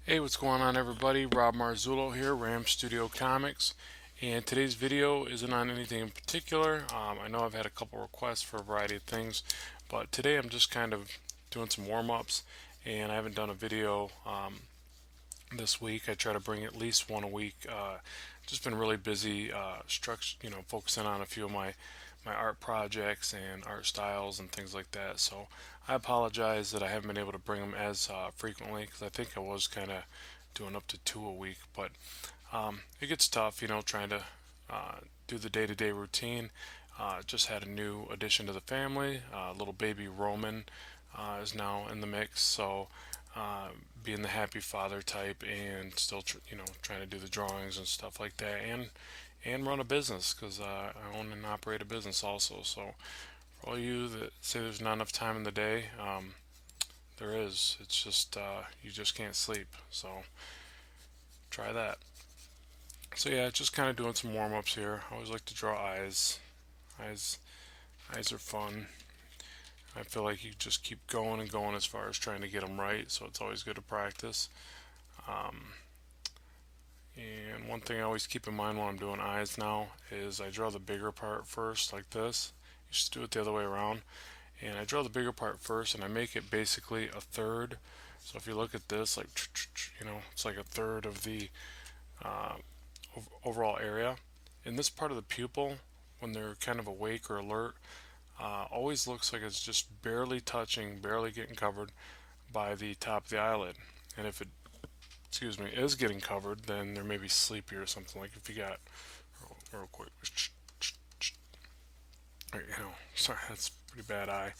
Hey, what's going on, everybody? Rob Marzullo here, Ram Studio Comics, and today's video isn't on anything in particular. I know I've had a couple requests for a variety of things, but today I'm just kind of doing some warm-ups, and I haven't done a video this week. I try to bring at least one a week. Just been really busy, focusing on a few of my art projects and art styles and things like that. So I apologize that I haven't been able to bring them as frequently because I think I was kind of doing up to two a week. But it gets tough, trying to do the day-to-day routine. Just had a new addition to the family. Little baby Roman is now in the mix, so being the happy father type and still trying to do the drawings and stuff like that, and run a business because I own and operate a business also. So for all you that say there's not enough time in the day, there is. It's just you just can't sleep. So try that. So yeah, just kind of doing some warm ups here. I always like to draw eyes. Eyes, eyes are fun. I feel like you just keep going and going as far as trying to get them right. So it's always good to practice. Um, and one thing I always keep in mind when I'm doing eyes now is I draw the bigger part first, like this. You should do it the other way around. And I draw the bigger part first, and I make it basically a third. So if you look at this, like it's like a third of the uh, overall area. In this part of the pupil, when they're kind of awake or alert, always looks like it's just barely touching, barely getting covered by the top of the eyelid. And if it, is getting covered, then there may be sleepy or something. Like if you got, real quick, sorry, that's a pretty bad eye.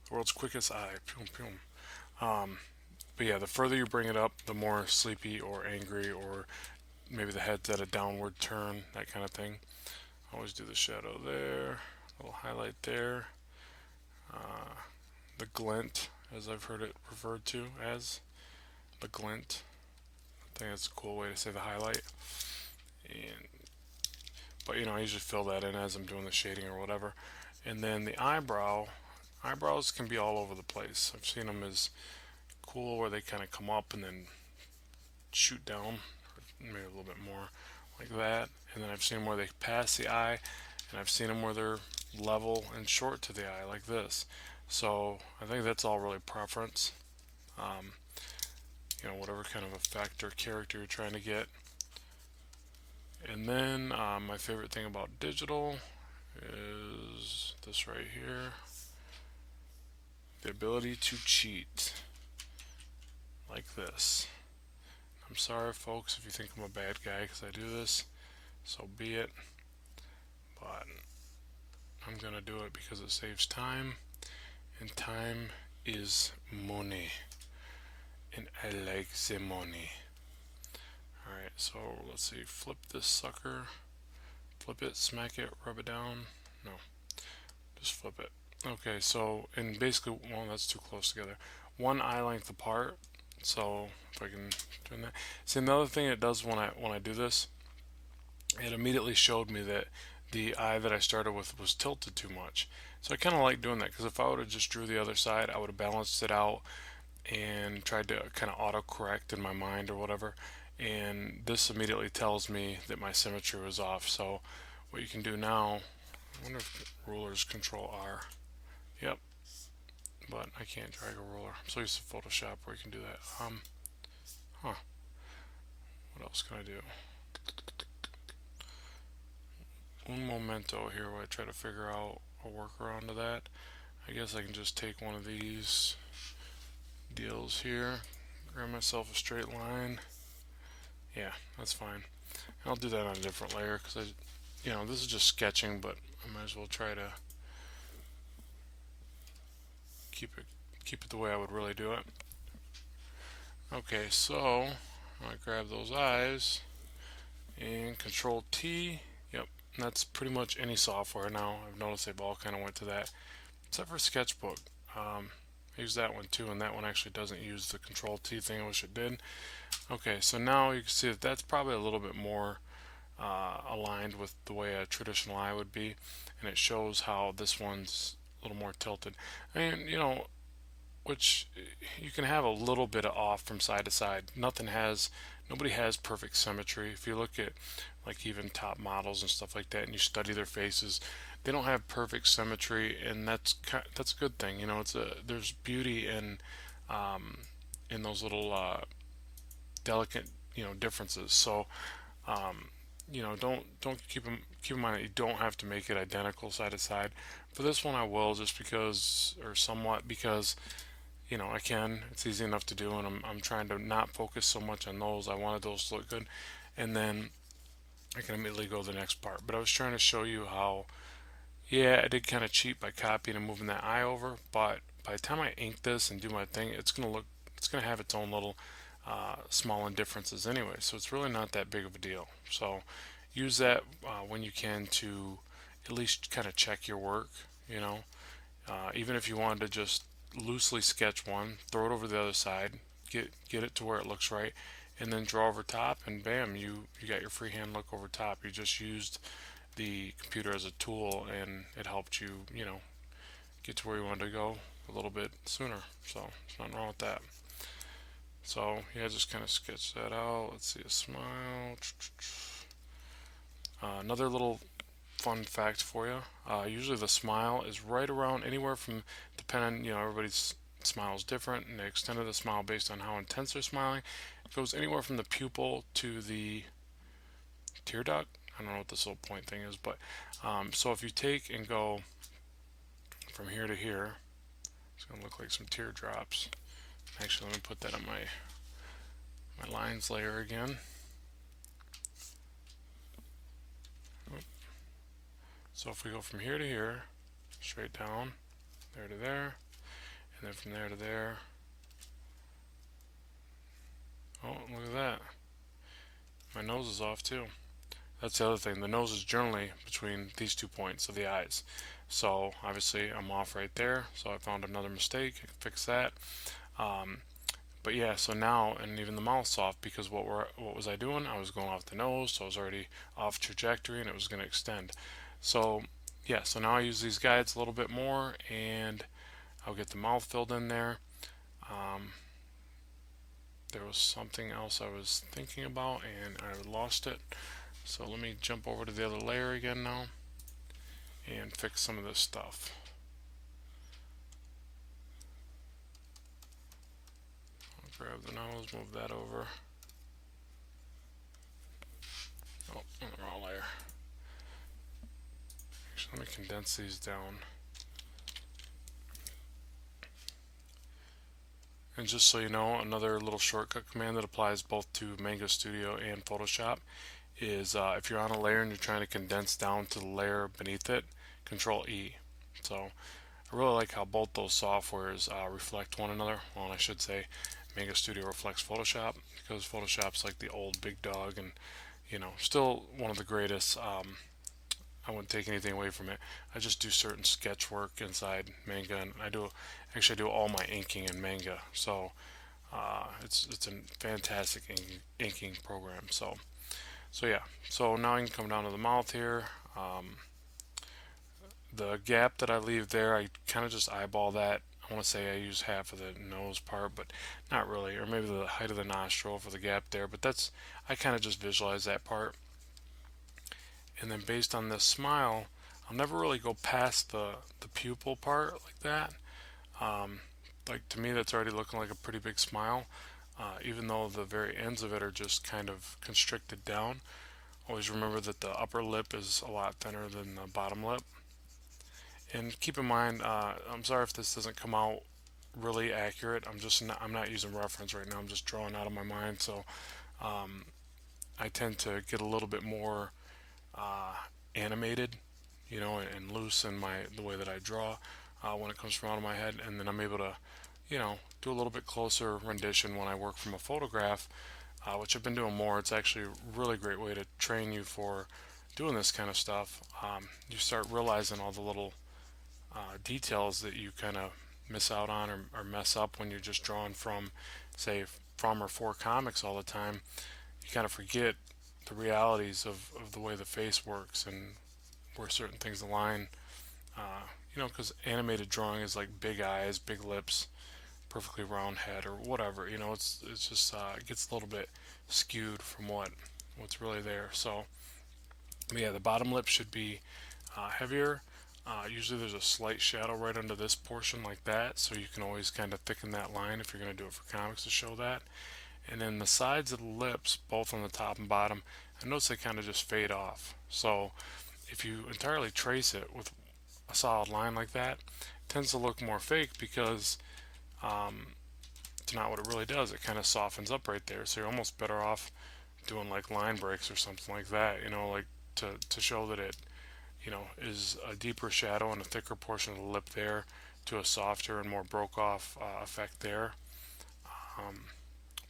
The world's quickest eye. Pum, pum. But yeah, the further you bring it up, the more sleepy or angry, or maybe the head's at a downward turn, that kind of thing. Always do the shadow there, a little highlight there, the glint, as I've heard it referred to as the glint. I think that's a cool way to say the highlight. And but I usually fill that in as I'm doing the shading or whatever. And then the eyebrows can be all over the place. I've seen them as cool where they kind of come up and then shoot down, maybe a little bit more like that. And then I've seen them where they pass the eye, and I've seen them where they're level and short to the eye like this. So I think that's all really preference. Um, whatever kind of effect or character you're trying to get. And then my favorite thing about digital is this right here, the ability to cheat like this. I'm sorry, folks, if you think I'm a bad guy because I do this, so be it. But I'm gonna do it because it saves time, and time is money, and I like the money. Alright, so let's see, flip this sucker, flip it, smack it, rub it down. No, just flip it. Okay, so, and basically, well, that's too close together. One eye length apart. So if I can turn that. See, another thing it does when I do this, it immediately showed me that the eye that I started with was tilted too much. So I kind of like doing that because if I would have just drew the other side, I would have balanced it out and tried to kind of auto correct in my mind or whatever. And this immediately tells me that my symmetry was off. So what you can do now, I wonder if rulers control R. Yep, but I can't drag a ruler. I'm so used to Photoshop where you can do that. Huh. What else can I do? Un momento here while I try to figure out a workaround to that. I guess I can just take one of these deals here, grab myself a straight line. Yeah, that's fine. I'll do that on a different layer because this is just sketching, but I might as well try to keep it the way I would really do it. Okay, so I grab those eyes and Control T. Yep, and that's pretty much any software now. I've noticed they've all kind of went to that, except for Sketchbook. I use that one too, and that one actually doesn't use the Control T thing. I wish it did. Okay, so now you can see that that's probably a little bit more aligned with the way a traditional eye would be, and it shows how this one's a little more tilted. And which you can have a little bit of off from side to side. Nobody has perfect symmetry. If you look at like even top models and stuff like that, and you study their faces, they don't have perfect symmetry, and that's a good thing. There's beauty in those little delicate differences. So don't keep in mind that you don't have to make it identical side to side. For this one, I will, just because, or somewhat because I can. It's easy enough to do, and I'm trying to not focus so much on those. I wanted those to look good, and then I can immediately go to the next part. But I was trying to show you how, yeah, I did kind of cheat by copying and moving that eye over, but by the time I ink this and do my thing, it's gonna have its own little small indifferences anyway. So it's really not that big of a deal. So use that when you can to at least kind of check your work. You know, even if you wanted to just loosely sketch one, throw it over the other side, get it to where it looks right, and then draw over top, and bam, you got your freehand look over top. You just used the computer as a tool, and it helped you, get to where you wanted to go a little bit sooner. So there's nothing wrong with that. So yeah, just kind of sketch that out. Let's see, a smile. Another little fun fact for you. Usually the smile is right around anywhere from, depending, everybody's smile is different, and the extent of the smile based on how intense they're smiling. It goes anywhere from the pupil to the tear duct. I don't know what this little point thing is, but so if you take and go from here to here, it's going to look like some teardrops. Actually, let me put that on my lines layer again. So if we go from here to here, straight down, there to there, and then from there to there. Oh, look at that. My nose is off too. That's the other thing. The nose is generally between these 2 points of the eyes. So obviously I'm off right there. So I found another mistake. Fix that. But yeah, so now, and even the mouth's off because what was I doing? I was going off the nose, so I was already off trajectory, and it was going to extend. So yeah, so now I use these guides a little bit more, and I'll get the mouth filled in there. There was something else I was thinking about, and I lost it. So let me jump over to the other layer again now and fix some of this stuff. I'll grab the nose, move that over. Oh, on the wrong layer. Actually, let me condense these down. And just so you know, another little shortcut command that applies both to Manga Studio and Photoshop is if you're on a layer and you're trying to condense down to the layer beneath it, Control E. So I really like how both those softwares reflect one another. Well, I should say Manga Studio reflects Photoshop, because Photoshop's like the old big dog, and still one of the greatest. I wouldn't take anything away from it. I just do certain sketch work inside Manga, and I do all my inking in Manga. So it's a fantastic inking program. So yeah. So now I can come down to the mouth here. The gap that I leave there, I kind of just eyeball that. I want to say I use half of the nose part, but not really, or maybe the height of the nostril for the gap there. But I kind of just visualize that part. And then based on this smile, I'll never really go past the pupil part like that. Like, to me, that's already looking like a pretty big smile, even though the very ends of it are just kind of constricted down. Always remember that the upper lip is a lot thinner than the bottom lip. And keep in mind, I'm sorry if this doesn't come out really accurate. I'm not using reference right now. I'm just drawing out of my mind. So I tend to get a little bit more animated, and loose in the way that I draw when it comes from out of my head, and then I'm able to, do a little bit closer rendition when I work from a photograph, which I've been doing more. It's actually a really great way to train you for doing this kind of stuff. You start realizing all the little details that you kind of miss out on or mess up when you're just drawing from, say, from or for comics all the time. You kind of forget the realities of the way the face works and where certain things align. Because animated drawing is like big eyes, big lips, perfectly round head or whatever. You know, it's just it gets a little bit skewed from what's really there. So yeah, the bottom lip should be heavier. Usually there's a slight shadow right under this portion like that, so you can always kind of thicken that line if you're going to do it for comics to show that. And then the sides of the lips, both on the top and bottom, I notice they kind of just fade off. So if you entirely trace it with a solid line like that, it tends to look more fake because it's not what it really does. It kind of softens up right there. So you're almost better off doing like line breaks or something like that, you know, like to show that it, you know, is a deeper shadow and a thicker portion of the lip there to a softer and more broke off effect there.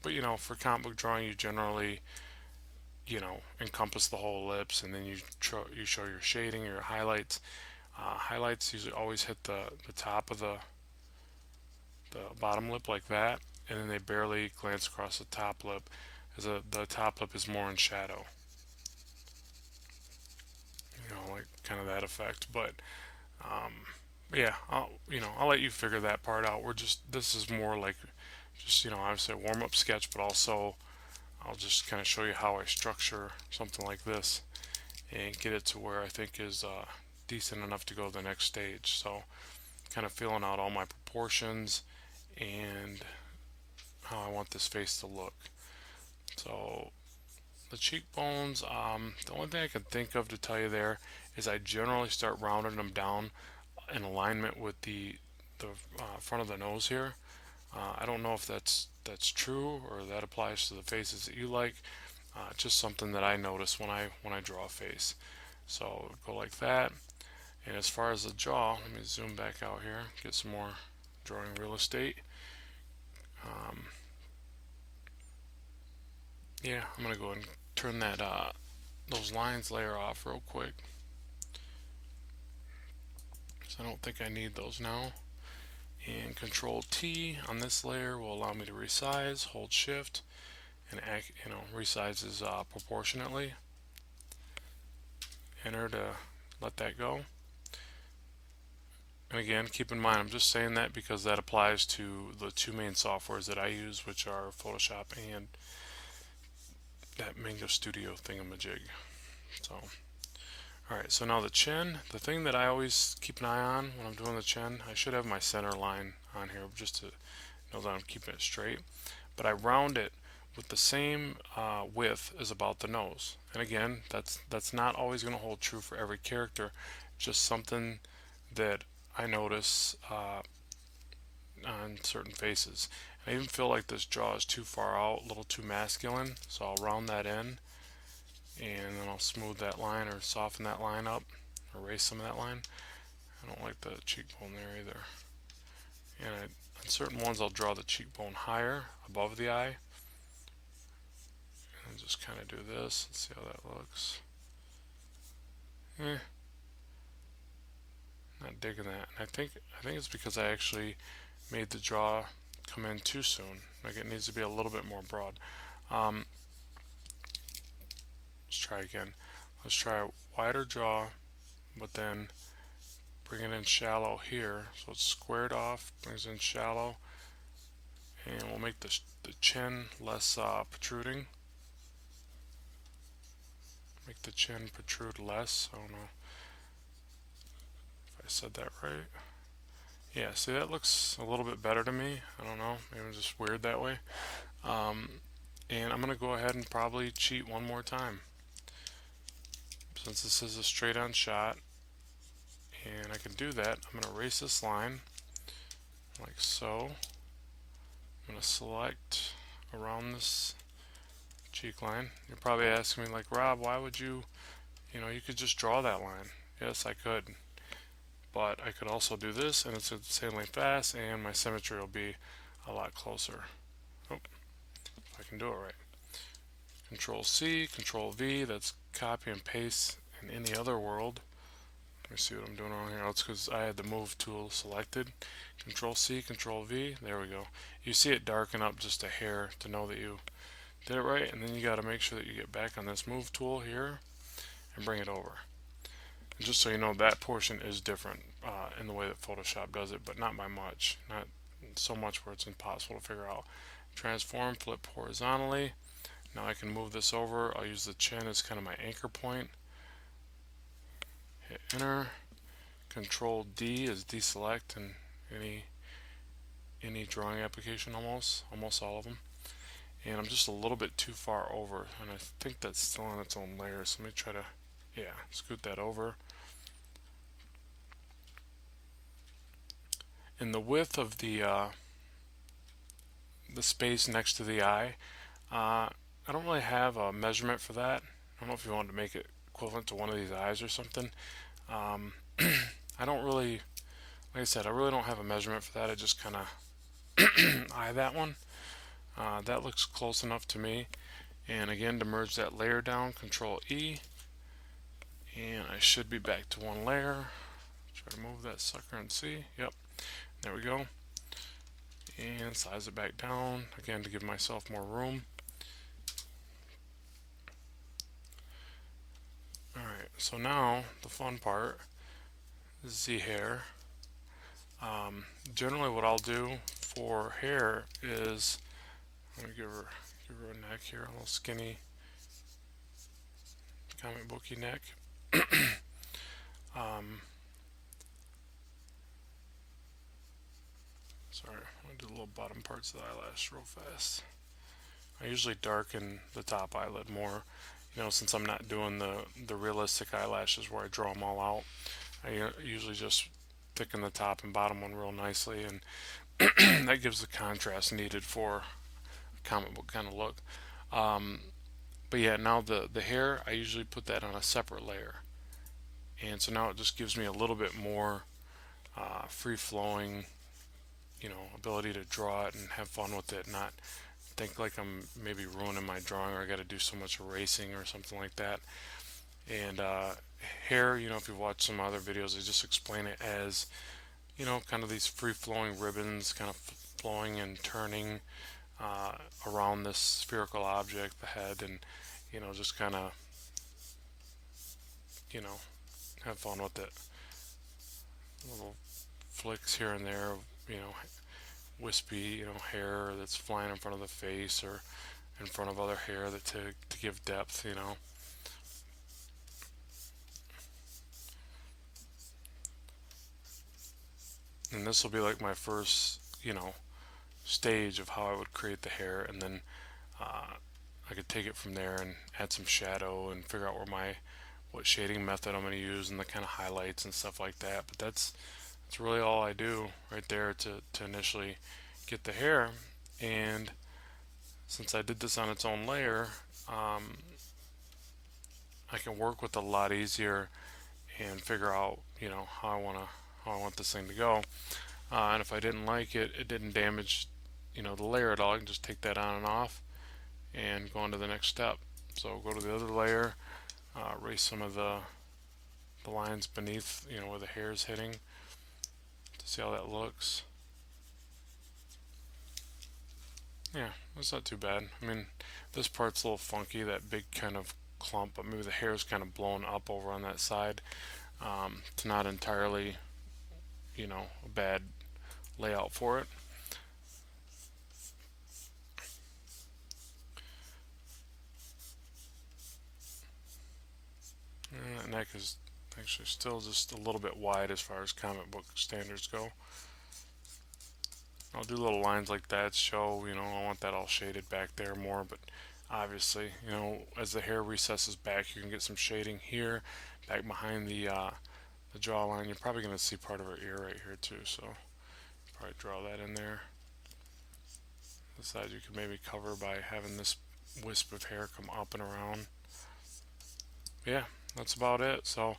But you know, for comic book drawing, you generally, you know, encompass the whole lips, and then you show your shading or your highlights. Highlights usually always hit the top of the bottom lip like that, and then they barely glance across the top lip, as the top lip is more in shadow. You know, like kind of that effect. But yeah, I'll let you figure that part out. This is more like just, you know, obviously a warm up sketch, but also I'll just kind of show you how I structure something like this and get it to where I think is decent enough to go to the next stage. So kind of feeling out all my proportions and how I want this face to look. So the cheekbones, the only thing I can think of to tell you there is I generally start rounding them down in alignment with the front of the nose here. I don't know if that's true or that applies to the faces that you like. Just something that I notice when I draw a face. So go like that. And as far as the jaw, let me zoom back out here, get some more drawing real estate. Yeah, I'm gonna go ahead and turn that those lines layer off real quick. So I don't think I need those now. And Control T on this layer will allow me to resize. Hold Shift, and resizes proportionately. Enter to let that go. And again, keep in mind, I'm just saying that because that applies to the two main softwares that I use, which are Photoshop and that Manga Studio thingamajig. So, alright, so now the chin, the thing that I always keep an eye on when I'm doing the chin, I should have my center line on here just to know that I'm keeping it straight, but I round it with the same width as about the nose. And again, that's not always going to hold true for every character, just something that I notice on certain faces. And I even feel like this jaw is too far out, a little too masculine, so I'll round that in, and then I'll smooth that line or soften that line up, erase some of that line. I don't like the cheekbone there either. And on certain ones I'll draw the cheekbone higher above the eye, and just kind of do this. Let's see how that looks. Not digging that. And I think it's because I actually made the jaw come in too soon. Like it needs to be a little bit more broad. Let's try again. Let's try a wider jaw, but then bring it in shallow here. So it's squared off, brings in shallow, and we'll make the chin less protruding. Make the chin protrude less. I don't know if I said that right. Yeah, see, that looks a little bit better to me. I don't know, maybe I'm just weird that way. And I'm going to go ahead and probably cheat one more time. Since this is a straight on shot, and I can do that, I'm going to erase this line like so. I'm going to select around this cheek line. You're probably asking me like, Rob, why would you could just draw that line. Yes, I could. But I could also do this, and it's insanely fast, and my symmetry will be a lot closer. Oh, if I can do it right. Control C, Control V, that's copy and paste in any other world. Let me see what I'm doing wrong here. It's because I had the move tool selected. Control C, Control V, there we go. You see it darken up just a hair to know that you did it right, and then you got to make sure that you get back on this move tool here and bring it over. Just so you know, that portion is different in the way that Photoshop does it, but not by much. so much where it's impossible to figure out. Transform, flip horizontally. Now I can move this over. I'll use the chin as kind of my anchor point. Hit enter. Control D is deselect in any drawing application, almost all of them. And I'm just a little bit too far over, and I think that's still on its own layer, so let me try to, yeah, scoot that over. In the width of the space next to the eye, I don't really have a measurement for that. I don't know if you wanted to make it equivalent to one of these eyes or something. I don't really, like I said, I really don't have a measurement for that. I just kind of eye that one. That looks close enough to me. And again, to merge that layer down, Control E, and I should be back to one layer. Try to move that sucker and see. Yep, there we go. And size it back down again to give myself more room. Alright, so now the fun part is the hair. Generally what I'll do for hair is, I'm going to give her a neck here, a little skinny comic booky neck. Sorry, I'm going to do the little bottom parts of the eyelash real fast. I usually darken the top eyelid more, since I'm not doing the realistic eyelashes where I draw them all out. I usually just thicken the top and bottom one real nicely, and that gives the contrast needed for a comic book kind of look. But yeah, now the hair, I usually put that on a separate layer, and so now it just gives me a little bit more free-flowing, ability to draw it and have fun with it, not think like I'm maybe ruining my drawing or I got to do so much erasing or something like that. And hair, if you watch some other videos, I just explain it as, kind of these free-flowing ribbons, kind of flowing and turning around this spherical object, the head, and just kind of, have fun with it. Little flicks here and there, wispy, hair that's flying in front of the face or in front of other hair that to give depth, And this will be like my first, stage of how I would create the hair, and then I could take it from there and add some shadow and figure out what shading method I'm going to use and the kind of highlights and stuff like that. But that's really all I do right there to initially get the hair. And since I did this on its own layer, I can work with it a lot easier and figure out how I want this thing to go. And if I didn't like it, it didn't damage the layer at all. I can just take that on and off and go on to the next step. So go to the other layer, erase some of the lines beneath, where the hair is hitting, to see how that looks. Yeah, that's not too bad. I mean, this part's a little funky, that big kind of clump, but maybe the hair is kind of blown up over on that side. It's not entirely, a bad layout for it. And that neck is actually still just a little bit wide as far as comic book standards go. I'll do little lines like that, show, I want that all shaded back there more, but obviously, as the hair recesses back, you can get some shading here, back behind the jawline. You're probably going to see part of her ear right here too, so probably draw that in there. The side you can maybe cover by having this wisp of hair come up and around. Yeah, that's about it. So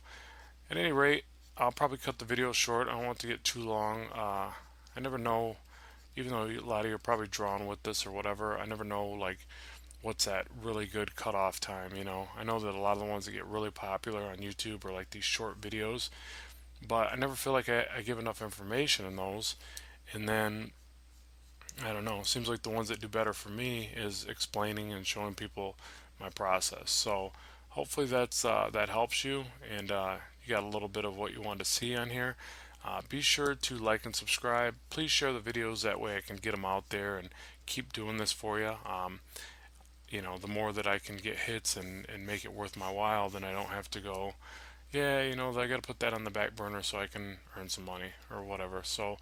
at any rate, I'll probably cut the video short. I don't want it to get too long. I never know, even though a lot of you are probably drawn with this or whatever, I never know like what's that really good cutoff time. I know that a lot of the ones that get really popular on YouTube are like these short videos, but I never feel like I give enough information in those. And then I don't know, it seems like the ones that do better for me is explaining and showing people my process. So hopefully that helps you, and you got a little bit of what you want to see on here. Be sure to like and subscribe. Please share the videos, that way I can get them out there and keep doing this for you. The more that I can get hits and make it worth my while, then I don't have to go, yeah, I got to put that on the back burner so I can earn some money or whatever. So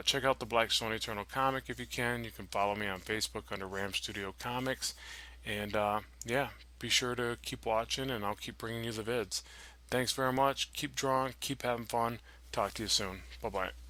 check out the Blackstone Eternal comic if you can. You can follow me on Facebook under Ram Studio Comics. And yeah, be sure to keep watching, and I'll keep bringing you the vids. Thanks very much. Keep drawing, keep having fun. Talk to you soon. Bye bye.